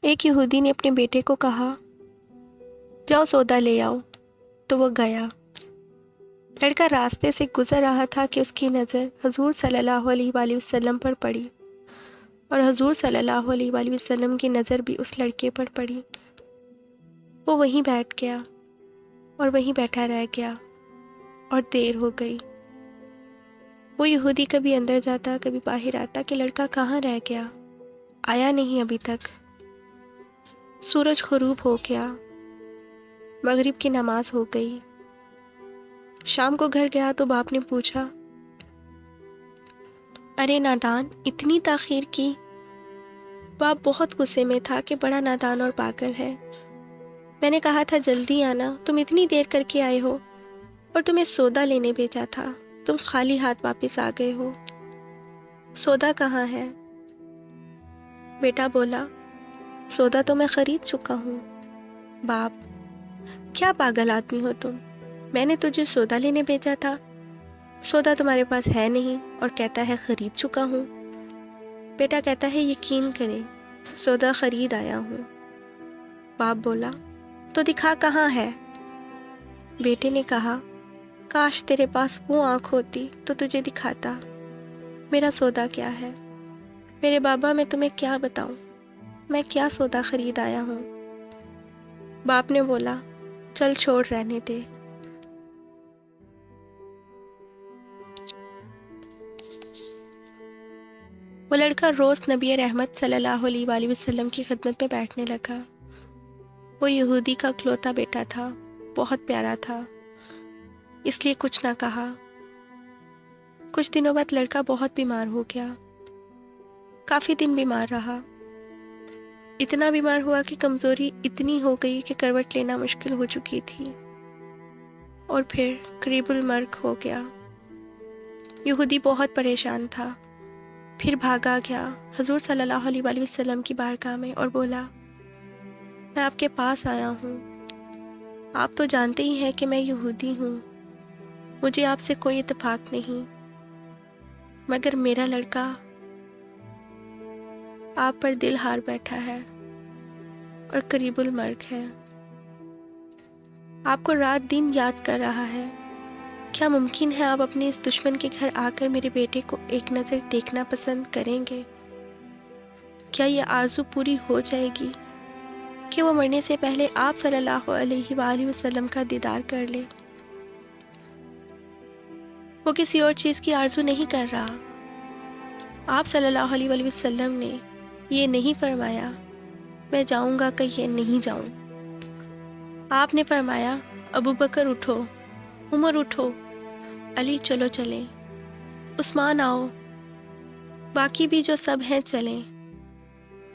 ایک یہودی نے اپنے بیٹے کو کہا جاؤ سودا لے آؤ، تو وہ گیا۔ لڑکا راستے سے گزر رہا تھا کہ اس کی نظر حضور صلی اللہ علیہ وآلہ وسلم پر پڑی، اور حضور صلی اللہ علیہ وآلہ وسلم کی نظر بھی اس لڑکے پر پڑی۔ وہ وہیں بیٹھ گیا اور وہیں بیٹھا رہ گیا، اور دیر ہو گئی۔ وہ یہودی کبھی اندر جاتا کبھی باہر آتا کہ لڑکا کہاں رہ گیا، آیا نہیں ابھی تک۔ سورج غروب ہو گیا، مغرب کی نماز ہو گئی۔ شام کو گھر گیا تو باپ نے پوچھا، ارے نادان، اتنی تاخیر کی؟ باپ بہت غصے میں تھا کہ بڑا نادان اور پاگل ہے۔ میں نے کہا تھا جلدی آنا، تم اتنی دیر کر کے آئے ہو، اور تمہیں سودا لینے بھیجا تھا، تم خالی ہاتھ واپس آ گئے ہو۔ سودا کہاں ہے؟ بیٹا بولا، سودا تو میں خرید چکا ہوں۔ باپ، کیا پاگل آدمی ہو تم، میں نے تجھے سودا لینے بھیجا تھا، سودا تمہارے پاس ہے نہیں اور کہتا ہے خرید چکا ہوں۔ بیٹا کہتا ہے یقین کریں، سودا خرید آیا ہوں۔ باپ بولا، تو دکھا کہاں ہے؟ بیٹے نے کہا، کاش تیرے پاس وہ آنکھ ہوتی تو تجھے دکھاتا، میرا سودا کیا ہے۔ میرے بابا، میں تمہیں کیا بتاؤں، میں کیا سودا خرید آیا ہوں۔ باپ نے بولا، چل چھوڑ، رہنے دے۔ وہ لڑکا روز نبی رحمت صلی اللہ علیہ وآلہ وسلم کی خدمت میں بیٹھنے لگا۔ وہ یہودی کا اکلوتا بیٹا تھا، بہت پیارا تھا، اس لیے کچھ نہ کہا۔ کچھ دنوں بعد لڑکا بہت بیمار ہو گیا، کافی دن بیمار رہا۔ اتنا بیمار ہوا کہ کمزوری اتنی ہو گئی کہ کروٹ لینا مشکل ہو چکی تھی، اور پھر قریب المرگ ہو گیا۔ یہودی بہت پریشان تھا، پھر بھاگا گیا حضور صلی اللہ علیہ وآلہ وسلم کی بارگاہ میں اور بولا، میں آپ کے پاس آیا ہوں، آپ تو جانتے ہی ہیں کہ میں یہودی ہوں، مجھے آپ سے کوئی اتفاق نہیں، مگر میرا لڑکا آپ پر دل ہار بیٹھا ہے اور قریب المرگ ہے، آپ کو رات دن یاد کر رہا ہے۔ کیا ممکن ہے آپ اپنے اس دشمن کے گھر آ کر میرے بیٹے کو ایک نظر دیکھنا پسند کریں گے؟ کیا یہ آرزو پوری ہو جائے گی کہ وہ مرنے سے پہلے آپ صلی اللہ علیہ وآلہ وسلم کا دیدار کر لے؟ وہ کسی اور چیز کی آرزو نہیں کر رہا۔ آپ صلی اللہ علیہ وآلہ وسلم نے یہ نہیں فرمایا میں جاؤں گا کہ یہ نہیں جاؤں۔ آپ نے فرمایا ابو بکر اٹھو، عمر اٹھو، علی چلو چلیں، عثمان آؤ، باقی بھی جو سب ہیں چلیں،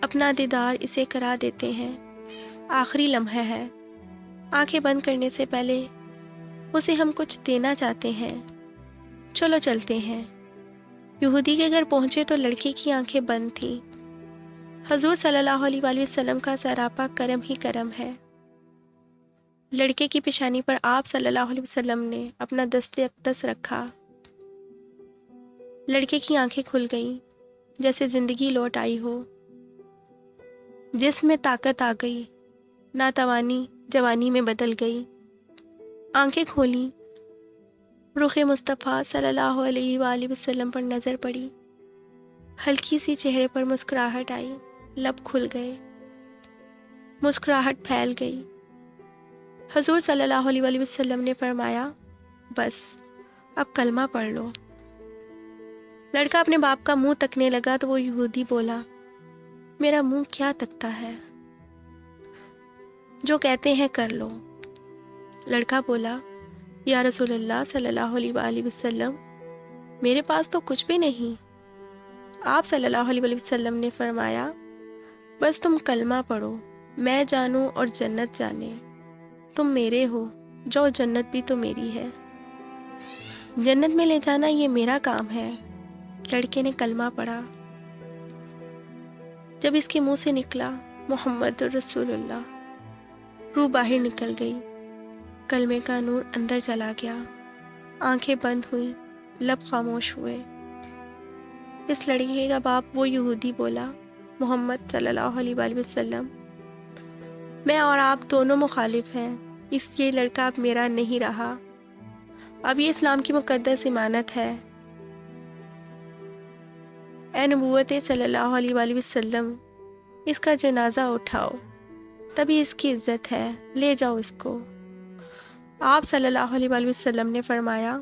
اپنا دیدار اسے کرا دیتے ہیں، آخری لمحہ ہے، آنکھیں بند کرنے سے پہلے اسے ہم کچھ دینا چاہتے ہیں، چلو چلتے ہیں۔ یہودی کے گھر پہنچے تو لڑکے کی آنکھیں بند تھیں۔ حضور صلی اللہ علیہ وآلہ وسلم کا سراپا کرم ہی کرم ہے۔ لڑکے کی پیشانی پر آپ صلی اللہ علیہ وسلم نے اپنا دست اقدس رکھا۔ لڑکے کی آنکھیں کھل گئیں، جیسے زندگی لوٹ آئی ہو، جسم میں طاقت آ گئی، ناتوانی جوانی میں بدل گئی۔ آنکھیں کھولیں، رخ مصطفیٰ صلی اللہ علیہ وآلہ وسلم پر نظر پڑی، ہلکی سی چہرے پر مسکراہٹ آئی، لب کھل گئے، مسکراہٹ پھیل گئی۔ حضور صلی اللہ علیہ وآلہ وسلم نے فرمایا، بس اب کلمہ پڑھ لو۔ لڑکا اپنے باپ کا منہ تکنے لگا تو وہ یہودی بولا، میرا منہ کیا تکتا ہے، جو کہتے ہیں کر لو۔ لڑکا بولا، یا رسول اللہ صلی اللہ علیہ وآلہ وسلم، میرے پاس تو کچھ بھی نہیں۔ آپ صلی اللہ علیہ وآلہ وسلم نے فرمایا، بس تم کلمہ پڑھو، میں جانوں اور جنت جانے، تم میرے ہو، جو جنت بھی تو میری ہے، جنت میں لے جانا یہ میرا کام ہے۔ لڑکے نے کلمہ پڑھا۔ جب اس کے منہ سے نکلا محمد رسول اللہ، روح باہر نکل گئی، کلمے کا نور اندر چلا گیا، آنکھیں بند ہوئیں، لب خاموش ہوئے۔ اس لڑکے کا باپ وہ یہودی بولا، محمد صلی اللہ علیہ وآلہ وسلم میں اور آپ دونوں مخالف ہیں، اس لیے لڑکا اب میرا نہیں رہا۔ اب یہ اسلام کی مقدس امانت ہے۔ اے نبوت صلی اللہ علیہ وآلہ وسلم، اس کا جنازہ اٹھاؤ، تبھی اس کی عزت ہے، لے جاؤ اس کو۔ آپ صلی اللہ علیہ وآلہ وسلم نے فرمایا،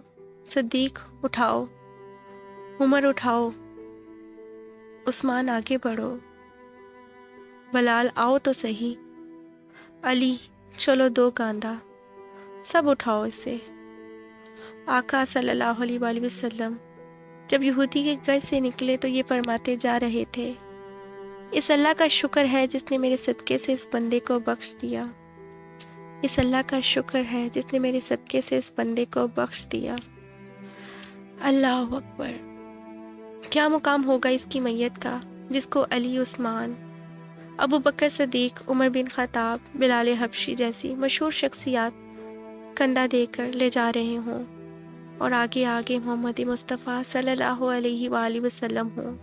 صدیق اٹھاؤ، عمر اٹھاؤ، عثمان آگے بڑھو، بلال آؤ تو صحیح، علی چلو دو کاندھا، سب اٹھاؤ اسے۔ آقا صلی اللہ علیہ وآلہ وسلم جب یہودی کے گھر سے نکلے تو یہ فرماتے جا رہے تھے، اس اللہ کا شکر ہے جس نے میرے صدقے سے اس بندے کو بخش دیا، اس اللہ کا شکر ہے جس نے میرے صدقے سے اس بندے کو بخش دیا۔ اللہ اکبر! کیا مقام ہوگا اس کی میت کا جس کو علی، عثمان، ابو بکر صدیق، عمر بن خطاب، بلال حبشی جیسی مشہور شخصیات کندھا دے کر لے جا رہے ہوں اور آگے آگے محمد مصطفیٰ صلی اللہ علیہ وآلہ وسلم ہوں۔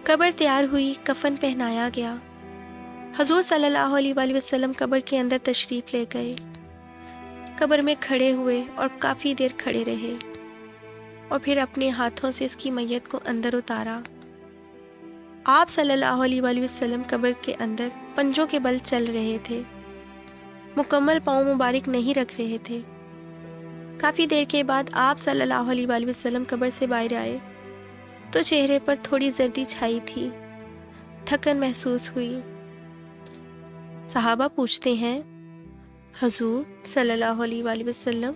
قبر تیار ہوئی، کفن پہنایا گیا، حضور صلی اللہ علیہ وآلہ وسلم قبر کے اندر تشریف لے گئے، قبر میں کھڑے ہوئے اور کافی دیر کھڑے رہے اور پھر اپنے ہاتھوں سے اس کی میت کو اندر اتارا۔ آپ صلی اللہ علیہ وآلہ وسلم قبر کے اندر پنجوں کے بل چل رہے تھے، مکمل پاؤں مبارک نہیں رکھ رہے تھے۔ کافی دیر کے بعد آپ صلی اللہ علیہ وآلہ وسلم قبر سے باہر آئے تو چہرے پر تھوڑی زردی چھائی تھی، تھکن محسوس ہوئی۔ صحابہ پوچھتے ہیں، حضور صلی اللہ علیہ وآلہ وسلم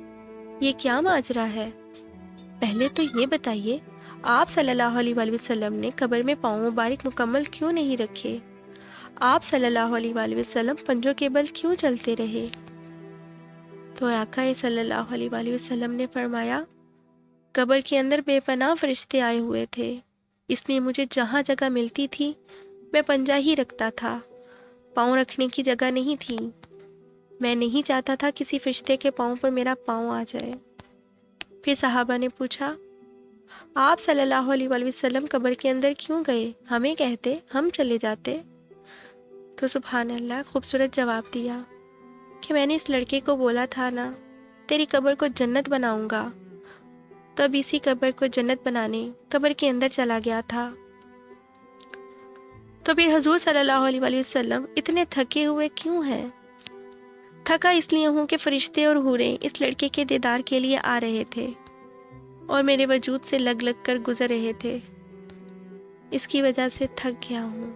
یہ کیا ماجرا ہے؟ پہلے تو یہ بتائیے، آپ صلی اللہ علیہ وآلہ وسلم نے قبر میں پاؤں مبارک مکمل کیوں نہیں رکھے؟ آپ صلی اللہ علیہ وآلہ وسلم پنجوں کے بل کیوں چلتے رہے؟ تو آقا صلی اللہ علیہ وآلہ وسلم نے فرمایا، قبر کے اندر بے پناہ فرشتے آئے ہوئے تھے، اس لیے مجھے جہاں جگہ ملتی تھی میں پنجہ ہی رکھتا تھا، پاؤں رکھنے کی جگہ نہیں تھی۔ میں نہیں چاہتا تھا کسی فرشتے کے پاؤں پر میرا پاؤں آ جائے۔ پھر صحابہ نے پوچھا، آپ صلی اللہ علیہ وآلہ وسلم قبر کے اندر کیوں گئے؟ ہمیں کہتے، ہم چلے جاتے۔ تو سبحان اللہ خوبصورت جواب دیا کہ میں نے اس لڑکے کو بولا تھا نا، تیری قبر کو جنت بناؤں گا، تو اب اسی قبر کو جنت بنانے قبر کے اندر چلا گیا تھا۔ تو پھر حضور صلی اللہ علیہ وآلہ وسلم اتنے تھکے ہوئے کیوں ہیں؟ تھکا اس لیے ہوں کہ فرشتے اور حوریں اس لڑکے کے دیدار کے لیے آ رہے تھے اور میرے وجود سے لگ لگ کر گزر رہے تھے، اس کی وجہ سے تھک گیا ہوں۔